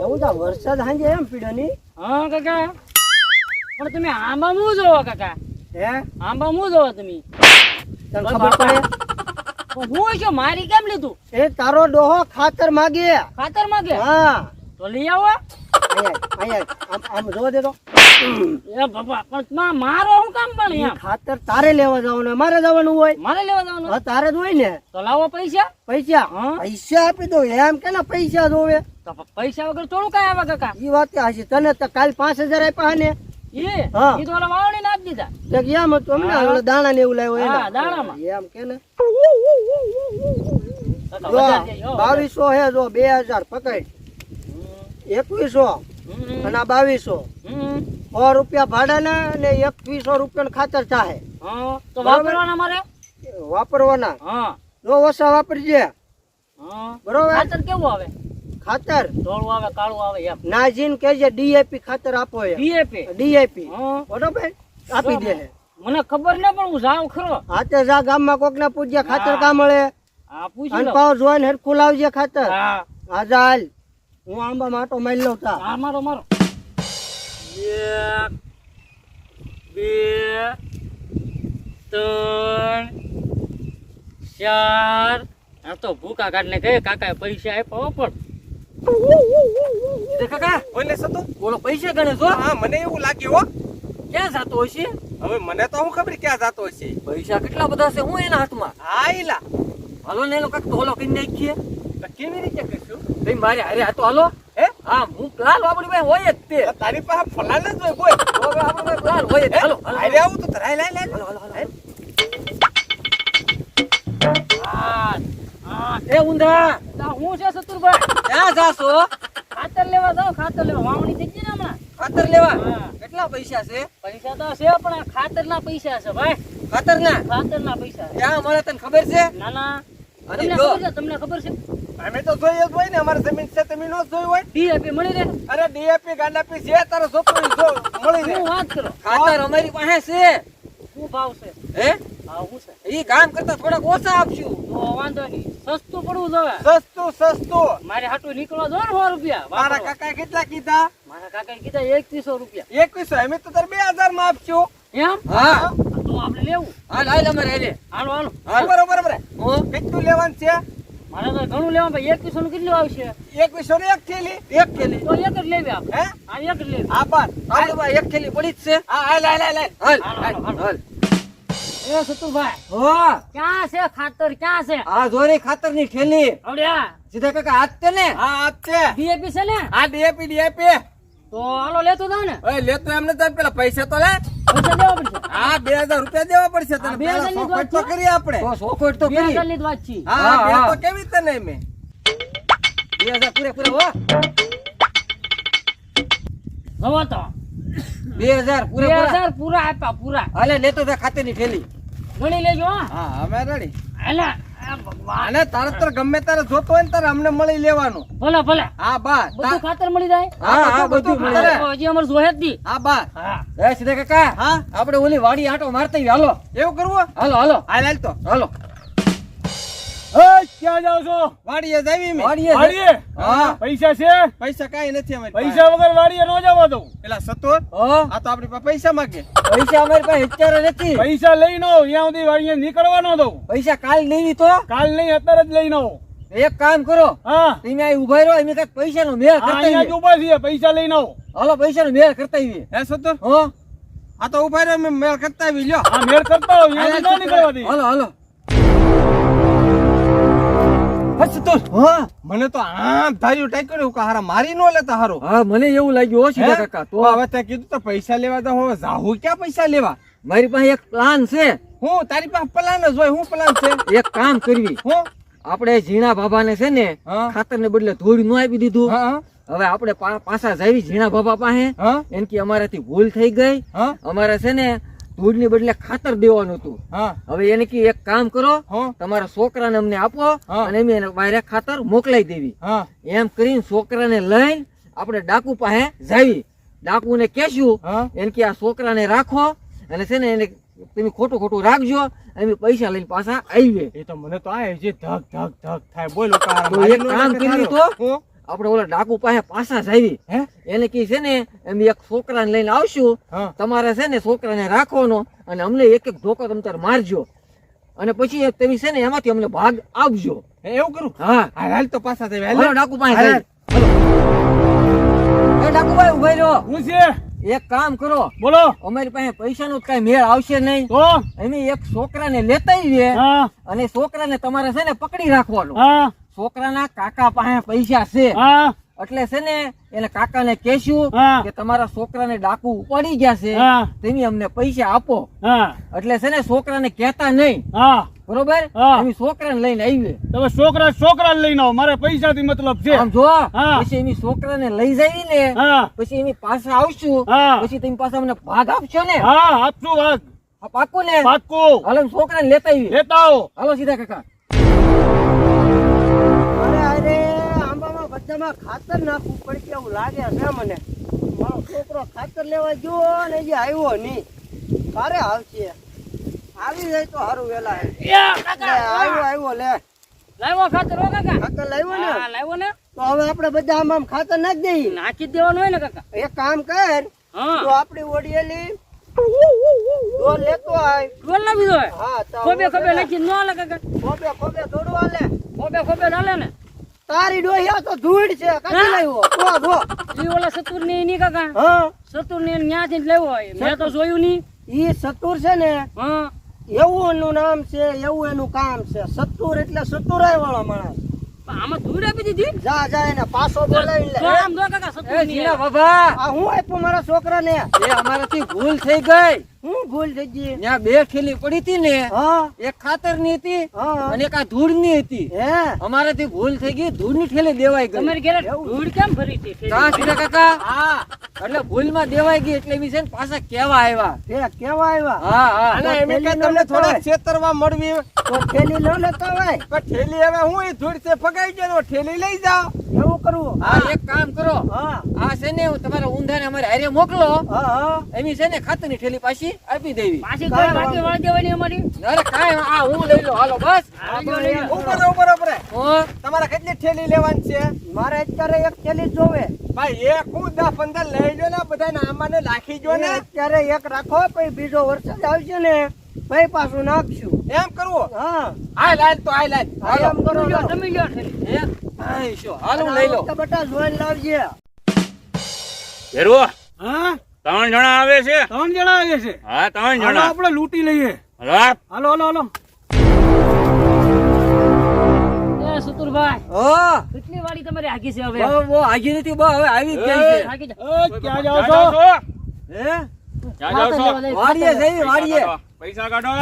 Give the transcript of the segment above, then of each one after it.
હું તો વરસાદ સાંજે એમ પીડ્યો ની. હા કાકા પણ તમે આંબા હું જોવો કાકા હે આંબા હું જોવો તમે તને ખબર પડે હું છો મારી કેમ લીધું એ તારો ડોહો ખાતર માગે. ખાતર માંગે હા તો લઈ આવો અહીંયા આમ જોવા દે તો. એ બાપા પણ મારો હું કામ પણ ઈ એમ ખાતર તારે લેવા જવાનું મારે જવાનું હોય. મારે લેવા જવાનું હા તારે જ હોય ને. તો લાવો પૈસા પૈસા હા? પૈસા આપી દો એમ કે ને પૈસા જોવે. તો પૈસા વગર થોડું કઈ આવે કાકા ઈ વાત હાચી. તને તો કાલ 5000 આપ્યા ને. હા. એ તો ઓલા વાવણી ના આપી દીધા તે એમ હતું અમને ઓલા દાણા ને એવું લાવ્યો હા, એના. દાણામાં. એમ કે ને કાકા, જો વધારે જાય, હો, 2200 હે જો 2000 પકડ 2100 હમ, અને આ 2200 હમ, 100 રૂપિયા ભાડાના અને 2100 રૂપિયાનું ખાતર ચાહે હા, તો બરાબર. વાપરવાના મારે વાપરવાના. હા જો ઓછા વાપરજે હા બરોબર. ખાતર કેવું આવે ખાતર ધોળું આવે કાળું આવે એમ નાજીન કહેજે ડીએપી ખાતર આપો એમ. ડીએપી ડીએપી હા બરોબર આપી દે. મને ખબર ન પણ હું જાઉં ખરો હાથે જા ગામમાં કોક ના પૂછજે ખાતર કા મળે આ પૂછી અને લો પાવ જોઈને હરખું લાવજે ખાતર. હા હા ચાલ હું આંબા માટો મારી લઉં તા. આ મારો મારો 1 2 3 4 આ તો ભૂકા કાઢને કહે કાકા પૈસા આપ્યા પણ કાકા બોલે સતો બોલો પૈસા ગણે છો હા મને એવું લાગ્યું હો ક્યાં જાતો હશે હવે મને તો હું ખબર ક્યાં જાતો હશે પૈસા કેટલા બધા છે હું એના હાથમાં હા ઈલા હાલો ને એનો કાક તોલો કરી નાખીએ તો કેવી રીતે કરશું ભાઈ મારે અરે આ તો હાલો હે હા હું પ્લાન આપણી પાસે હોય જ તે તો તારી પાસે ફલાણ જ હોય બોલ તો હવે આપણે પાસે પ્લાન હોય જ હાલો હાલો આરે આવું તો ધરાય લાય લાય હા હા એ ઊંધા હું છે સતુરભાઈ ક્યાં જાશો ખાતર લેવા જાવ ખાતર લેવા વાવણી થઈ ગઈ ને હમણાં ખાતર લેવા હા. કેટલા પૈસા છે પૈસા તો છે પણ આ ખાતરના પૈસા છે ભાઈ ખાતરના ખાતરના પૈસા છે. ક્યાં મળે તને ખબર છે ના ના અને તમને જો. ખબર છે તમને ખબર છે અમે તો જોઈએ જ હોય ને અમારી જમીન છે તમે નો જોઈ હોય ડીએપી મળી રહે અરે ડીએપી ગાંડાપી જે તારો છોકરો જો મળી શું રહે વાત કરો ખાતર અમારી પાસે છે શું ભાવ છે હે હા શું છે ઈ કામ કરતા થોડાક ઓછા આપશું તો વાંધો નહીં સસ્તું પડવું જોવે સસ્તું મારે હાટું નીકળવા દો ને 100 રૂપિયા મારા વાપરવા. કાકા કેટલા કીધા મારા કાકાએ કીધા 2100 રૂપિયા 2100 અમે તો તાર 2000 માં આપશું એમ હા તો આપણે લેવું હાલ હાલ અમારે હાલે હાલો હાલો બરોબર બરોબર કેટલું લેવાનું છે મારે તો ઘણું લેવા ભાઈ 2100 નું કેટલું આવશે 2100 ની એક થેલી તો એક જ લેવી આપણે હે આ એક જ લેવી આ બાર હાલ ભાઈ એક થેલી પડી જ છે હા હાલ હાલ હાલ હાલ હાલો, હાલો. હાલ એ સતુભાઈ હા ક્યાં છે ખાતર ક્યાં છે આ જોરી ખાતર ની થેલી આવડ્યા સીધા કાકા હાથ તે ને હા હાથ છે ડીએપી છે ને આ ડીએપી તો હાલો લેતો જાવ ને ઓય લેતો એમને તો પેલા પૈસા તો લે પૈસા દેવા પડશે હા 2000 રૂપિયા દેવા પડશે તને આ 2000 પેલા ની સોખવટ વાત તો છે? કરીએ આપણે તો સોખવટ તો કરી 2000 ની જ વાત છે હા બે તો કેવી રીતે નહીં મેં 2000 પૂરે પૂરે હો જવો તો 2000 પૂરે પૂરા 2000 પૂરા આપ્યા પૂરા હાલે લેતો જા ખાતે ની થેલી ગણી લેજો હા હા અમે રેડી અલા આ ભગવાન અને તારે તો ગમે તારે જોતો હોય ને તારે અમને મળી લેવાનું ભલે ભલે હા બા બધું ખાતર મળી જાય હા હા બધું મળી જાય તો હજી અમારે જોહે જ દી હા બા હા એ સીધા કાકા હા આપણે ઓલી વાડી આંટો મારતા આવીએ. હાલો એવું કરવું હાલો હાલો હાલ હાલ તો હાલો ક્યાં જાવ છો વાડીએ જાવી મે વાડીએ વાડીએ હા પૈસા છે પૈસા કાઈ નથી અમારી પૈસા વગર વાડીએ ન જવા દઉં પેલા સતોર હા આ તો આપણી પાસે પૈસા માંગે પૈસા અમારી પાસે અત્યારે નથી પૈસા લઈ નો અહીંયા સુધી વાડીએ નીકળવા ન દઉં પૈસા કાલ લેવી તો કાલ નહીં અત્યારે જ લઈ નો એક કામ કરો હા તમે અહીં ઉભા રહો અમે કાંઈક પૈસાનો મેળ કરતા અહીંયા જ આવીએ. ઉભા છીએ પૈસા લઈ નો હાલો પૈસાનો મેળ કરતા આવીએ. હે સતોર હો આ તો ઉભા રહ્યો મેં મેળ કરતા આવી લ્યો આ મેળ કરતા હોય અહીંયા ન નીકળવા દે હાલો હાલો હે સતોર હા મને તો આમ ધાર્યું ટાઈક્યું કે હારા મારી નો લેતા હારો હા મને એવું લાગ્યું હો સીધા હે? કાકા તો તો હવે તે કીધું તો પૈસા લેવા તો હવે જાહુ ક્યાં પૈસા લેવા મારી પાસે એક પ્લાન છે હું તારી પાસે પ્લાન જ હોય હું પ્લાન છે એક કામ કરવી હું આપણે ઝીણા બાબાને છે ને હા. ખાતરને બદલે ધૂળ નું આપી દીધું હા હવે આપણે પાછા જાવી ઝીણા બાબા પાસે હા એમ કે અમારાથી ભૂલ થઈ ગઈ હા અમારે છે ને ધૂળની બદલે ખાતર દેવાનું હતું હા હવે એને કે એક કામ કરો હા તમારા છોકરાને અમને આપો હા. અને અમે એને બહાર ખાતર મોકલાઈ દેવી હા એમ કરીને છોકરાને લઈને આપણે ડાકુ પાસે જાવી ડાકુને કહેશું હા એને કે આ છોકરાને રાખો અને છે ને એને તમે ખોટું ખોટું રાખજો અમે પૈસા લઈને પાછા આવીએ એ તો મને તો આ જે ધક ધક ધક થાય બોલો તો એક કામ કરવી તો આપણે ઓલા ડાકુ પાસે પાછા જાવી હે? એને કી છે ને એમ એક છોકરાને લઈને આવશું હા. તમારે છે ને છોકરાને રાખવાનો અને અમને એક એક ધોકો તમે તાર મારજો અને પછી તમે છે ને એમાંથી અમને ભાગ આપજો. હે, એવું કરું? હા હાલ તો પાછા થઈ હાલો ડાકુ પાસે હાલ. જાવી. હાલો. એ ડાકુભાઈ ઉભા રહ્યો. હું છે એક કામ કરો, બોલો અમારી પાસે પૈસાનો કઈ મેળ આવશે નહીં. તો અમે એક છોકરાને લેતા આવીએ હા અને છોકરાને તમારે છે ને પકડી રાખવાનો. હા છોકરાના કાકા પાસે પૈસા છે હા એટલે છે ને એને કાકાને કહેશું હા. કે તમારા છોકરાને ડાકુ ઉપાડી ગયા છે હા. તમે અમને પૈસા આપો. હા એટલે છે ને છોકરાને કહેતા નહીં, હા બરોબર? હા. અમે છોકરાને લઈને આવીએ. તમે છોકરા લઈને આવો, મારે પૈસાથી મતલબ છે. આમ જો હા. પછી અમે છોકરાને લઈ જઈએ ને હા પછી એની પાસે આવશું હા. પછી તમે પાસે અમને ભાગ આપશો ને? હા આપશું વાત આ પાક્કું ને? પાક્કું. હાલો અમે છોકરાને લેતા આવીએ. લેતા આવો. હાલો સીધા કાકા. અરે અરે આંબામાં બધામાં ખાતર નાખવું પડશે એવું લાગે છે મને. મારો છોકરો ખાતર લેવા ગયો ને હજી આવ્યો નહીં. ક્યારે આવશે? આવી જાય તો સારું વેલા. આવ્યો લે લાવ્યો ખાતર હો કાકા. ખાતર લાવ્યો ને હા લાવ્યો ને. તો હવે આપણે બધા આમાં ખાતર નાખી દઈએ. નાખી જ દેવાનું હોય ને કાકા. એક કામ કર, હા તો આપણી ઓડિયેલી ડોલ લેતો આય. ડોલ ના બીજો હોય. હા તો ખોબે ખોબે નાખી ન હાલે કાકા. ખોબે ખોબે થોડું હાલે. ખોબે ખોબે હાલે ને. તારી ડોહિયા તો ધૂળ છે. કાઢી લાવ્યો તો ઈ ઓલા સતુર ની ની કાકા. હા સતુર ની ન્યાથી જ લાવ્યો હોય. મેં તો જોયું નહીં. ઈ સતુર છે ને, હા એવું એનું નામ છે, એવું એનું કામ છે. સતુર એટલે સતુરાય વાળો માણસ. પણ આમાં ધૂળ આપી દીધી. જા જા એને પાછો બોલાવી લે. જો આમ જો કાકા સતુર એ ની. જીના બાબા, આ હું આપ્યું મારા છોકરાને? એ અમારાથી ભૂલ થઈ ગઈ. હું ભૂલ થઈ ગઈ? ત્યાં બે થેલી પડી હતી ને, હા એક ખાતરની હતી હા અને એક આ ધૂળની હતી. હે અમારાથી ભૂલ થઈ ગઈ, ધૂળની થેલી દેવાઈ ગઈ. તમારી ઘરે ધૂળ કેમ ભરી છે? કા સીધા કાકા? હા, એટલે ભૂલમાં દેવાઈ ગઈ એટલે એમ છે ને પાછા કેવા આવ્યા. તે કેવા આવ્યા? હા હા. અને તો એમ કે થેલી તમને ન થોડા લેતા છેતરવા મળવી. તો થેલી ન લેતા હોય. પણ ઠેલી હવે હું એ ધૂળ છે ફગાઈ ગયો, ઠેલી લઈ જાઓ. એવું કરવું? હા, એક કામ કરો, હા આ છે ને તમારા ઊંધાને અમારે હારે મોકલો. હા હા એમ છે ને ખાતરની થેલી પાછી આપી દેવી. પાછી કોઈ બાકી વાળી દેવાની અમારી. અરે કાંઈ આ હું લઈ લો. હાલો બસ. ઉપર હો. તમારે કેટલી ઠેલી લેવાની છે? મારે અત્યારે એક થેલી જ જોવે. ભાઈ એક હું 10-15 લઈ જો ને, બધાને આમાંને નાખી જો ને. અત્યારે એક રાખો, પછી બીજો વરસાદ આવશે ને પછી પાછું નાખશું. એમ કરવું. હા હાલ તો હાલ. હા, એમ કરો તમે લ્યો, હાલો. તમે લ્યો ઠેલી. હે? આય શો. હાલો હું લઈ લો. આ બધા જોઈને લાવજે. હેરવો હા 3 જણા આવે છે. 3 જણા આવે છે. હા 3 હાલો જણા. આપણે લૂંટી લઈએ. હા હાલો. એ સુતુરભાઈ, હો. કેટલી વાળી તમારી આગી છે હવે? બહુ આગી નથી, બહુ હવે આવી જ ગઈ છે. આગી જા. ક્યાં જાઓ જાઓ છો? છો? હે? ક્યાં જાઓ છો? ખાતર લેવા જાય. વાડીએ જઈ, વાડીએ. પૈસા કાઢો.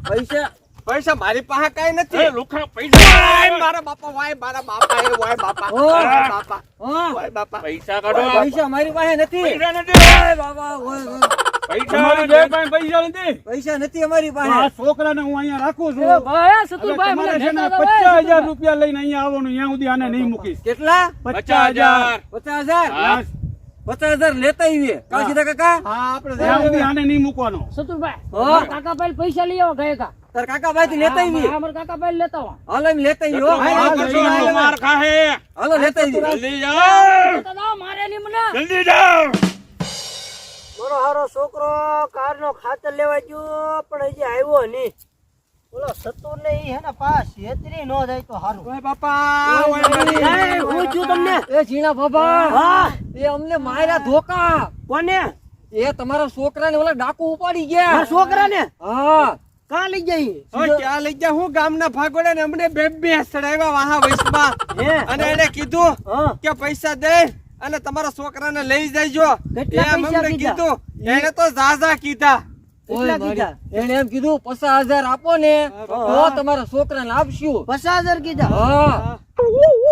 પૈસા પૈસા મારી પાસે કાઈ નથી. એ લુખા પૈસા. વાય મારા બાપા, વાય બાપા. ઓ. વાય બાપા. હા. વાય બાપા. પૈસા કાઢો. પૈસા મારી પાસે નથી. પૈસા નથી. ઓય બાબા, ઓય, ઓય. તમારી પૈસા બે પાસે પૈસા નથી. પૈસા નથી અમારી આ પાસે. છોકરાને હું અહીંયા રાખું એ છું. ભાઈ, હવે સુતુરભાઈ, મને તમારે છે ને લેતા જાઓ, 50,000 રૂપિયા લઈને અહીંયા આવવાનું. અહીંયા સુધી આને નહીં મૂકીશ. કેટલા? 50,000. 50,000? હા. 50,000 લેતા આવીએ. કા સીધા કાકા? હા આપણે ત્યાં સુધી આને નહીં મૂકવાનો. સુતુરભાઈ, હા. મારા કાકા ભાઈ પૈસા લઈ આવો ગયા કા. તાર કાકા ભાઈ લેતા આવીએ. અમારા કાકા ભાઈ લેતા આવો. હાલો એમ લેતા આવીએ, હો. હા, માર કરશો, લઈ માર ખાહે. હાલો લેતા આવીએ. જલ્દી જાઓ. લેતા જાઓ, મારે નહીં મને. જલ્દી જાઓ. મારો હારો છોકરો કારનો ખાતર લેવા ગયો પણ હજી આવ્યો નહીં. ઓલો સતુર ને ઈ હે ને પાસ છેતરી ન જાય તો સારું. ઓય બાપા, ઓય મારી. એ, હું છું તમને. એ ઝીણા બાબા, હા એ અમને માર્યા ધોકા. કોને? એ તમારા છોકરાને ઓલા ડાકુ ઉપાડી ગયા. મારા છોકરાને હા. કાં લઈ જઈ? ઓય ક્યાં લઈ જા? હું ગામના ભાગોળે ને અમને બે સડાવ્યા વાહા વૈશમાં. હે અને એને કીધું હા કે પૈસા દે અને તમારા છોકરાને લઈ જજો. કેટલા એમ પૈસા અમને કીધા? કીધું. એને તો ઝાઝા કીધા. ઓય કેટલા કીધા? મારી, એને એમ કીધું 50,000 આપો ને તો તમારા છોકરાને આપશું. 50,000 કીધા? હા.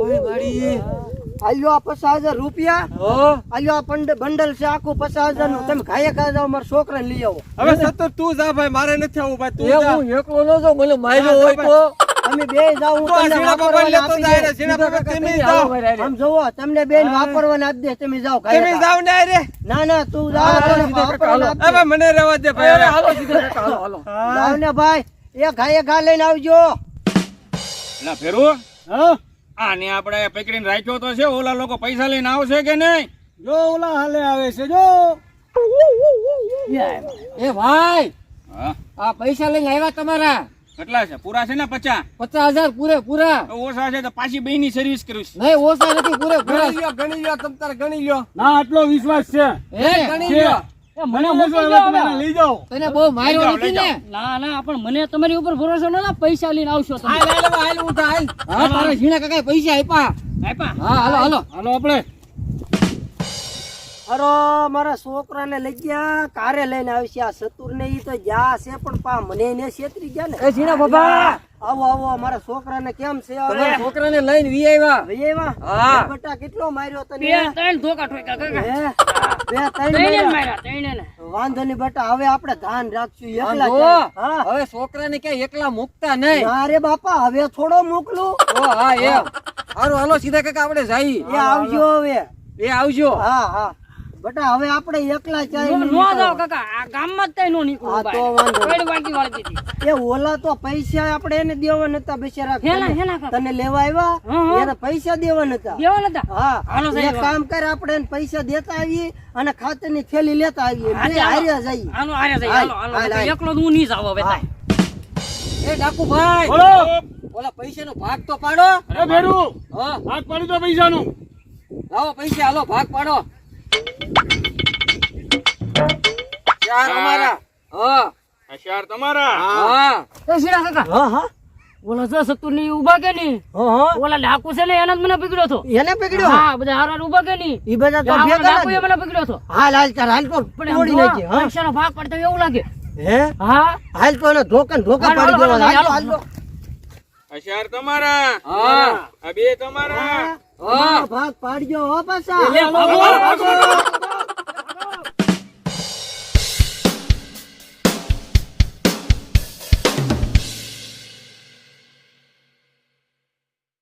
ઓય મારી. આલ્યો આ 50,000 રૂપિયા. હા. આલ્યો આ બંડલ છે આખું 50,000 નું. તમે ખાઈએ ખાઈ જાઓ, મારા છોકરાને લઈ આવો. હવે સતત તું જા ભાઈ, મારે નથી આવું ભાઈ, તું એ જા. હું એકલો ન જાઉં, મને માર્યો હોય તો. તમે બે જાઓ, હું તો આ તમને ઝીણા બાબા વાપરવાને લેતો આપી જાય રે, દઈશ. ઝીણા બાબા તમે હાલો જાઓ. ભાઈ, રાડે. આમ જોવો, તમને બેન વાપરવાને આપી દે. તમે જાઓ ખાઈએ તમે ખા. જાઓ ને રે. ના ના તું જાઓ, હાલો, તને સીધા કાકા, વાપરવાને હાલો. આપી દે. હવે મને રહેવા દે ભાઈ. હવે. હાલો સીધા કાકા, હાલો, હાલો. જાઓ ને ભાઈ, એ ખાઈએ ખા લઈને આવજો. ના ફેરવો. હા આને આપણે પકડીને રાખ્યો તો છે, ઓલા લોકો પૈસા લઈને આવશે કે નહીં? જો ઓલા હાલે આવે છે જો. એ ભાઈ હા, આ પૈસા લઈને આવ્યા તમારા કેટલા છે? પૂરા છે ને 50? 50,000 પૂરેપૂરા. ઓછા છે તો પાછી બેયની સર્વિસ કરીશ. નહીં ઓછા નથી, પૂરેપૂરા. ગણી લ્યો તમ તારે ગણી લ્યો. ના આટલો વિશ્વાસ છે. એ ગણી છે. લ્યો. મને મોકલો હવે તમે એને લઈ જાઓ. તને બહુ માર્યો લઈ નથી જાઓ, ને? ના ના પણ મને તમારી ઉપર ભરોસો નતો, પૈસા લઈને આવશો તમે. હાલ હાલ હાલ ઉઠા હાલ. હા તારા ઝીણા કાકાએ પૈસા આપ્યા. આપ્યા? હા હાલો હાલો. હાલો આપણે. અરે મારા છોકરાને લઈ ગયા, કારે લઈને આવશે. આ સતુર ને ઈ તો જા છે પણ પા મને એને છેતરી ગયા ને. એ ઝીણા બાબા આવો આવો, મારા છોકરાને કેમ છે હવે? તમારા છોકરાને લઈને વી આવ્યા. ભાઈ એવા? હા. એ બેટા કેટલો માર્યો તને? બે ત્રણ ધોકા ઠોક્યા કાકા. હે? બે ત્રણ ત્રણે જ માર્યા? માર્યા, ત્રણે ને. વાંધો નહીં બેટા, હવે આપણે ધ્યાન રાખશું. એકલા જો, જાય. હા. હવે છોકરાને ક્યાંય એકલા મૂકતા નહીં. ના રે બાપા, હવે થોડો મોકલું. ઓ હા એમ. હારું હાલો સીધા કાકા આપણે જઈએ. એ આવજો હવે. એ આવજો. હા હા બેટા, હવે આપણે એકલા ચાય નો નહીં જાઓ કાકા, આ ગામમાં જ તઈ નો નીકળું હા, તો બાય. વાંધો નહીં. પેલી વાડકી વાળકી હતી. એ ઓલા તો પૈસા આપણે એને દેવા નતા બિચારા. હેના, તને- હેના કાકા. તને લેવા આવ્યા હા, હા. એને પૈસા દેવા નતા. દેવા નતા? હા હાલો એક સાહેબ. કામ કર, આપણે એને પૈસા દેતા આવીએ અને ખાતરની થેલી લેતા આવીએ. હાલે, બે હાલો. હાર્યા જઈએ. હાલો, હારે જઈએ, હાલ, હાલો, હાલો. હાલ, હાલ. એકલો તો હું નહીં જાઉં હવે હા. તાય. એ ડાકુભાઈ બોલો. ઓલા પૈસાનો ભાગ તો પાડો. અરે ભેરું. હા હાથ પાડી દો પૈસાનું. લાવો પૈસા, હાલો ભાગ પાડો. ચાર અમારા. હા આ શેર તમારા? હા. એ શીરા કાકા, હા હા ઓલા જો સત્તુર ની ઉભા કે નહીં? હા હા ઓલા ડાકુ છે ને એને જ મને પકડ્યો હતો. એને પકડ્યો? હા, બધા હારા ઉભા કે નહીં? ઈ બધા તો આ ઓલા ભેગા ડાકુએ જ. મને પકડ્યો હતો. હાલ હાલ ચાલ, હાલ તો પણ એમ તોડી જો, નાખીએ. હા પૈસાનો ભાગ પડતો એવું લાગે. હે હા, હાલ તો એને ધોકા ને ધોકા હાલો, પાડી હાલો, દેવાના. હાલ તો, હાલો. હાલ તો. આ શેર તમારા? હા આ બે તમારા? હા, ભાગ પાડજો હો પાછા. ભાગો, ભાગો.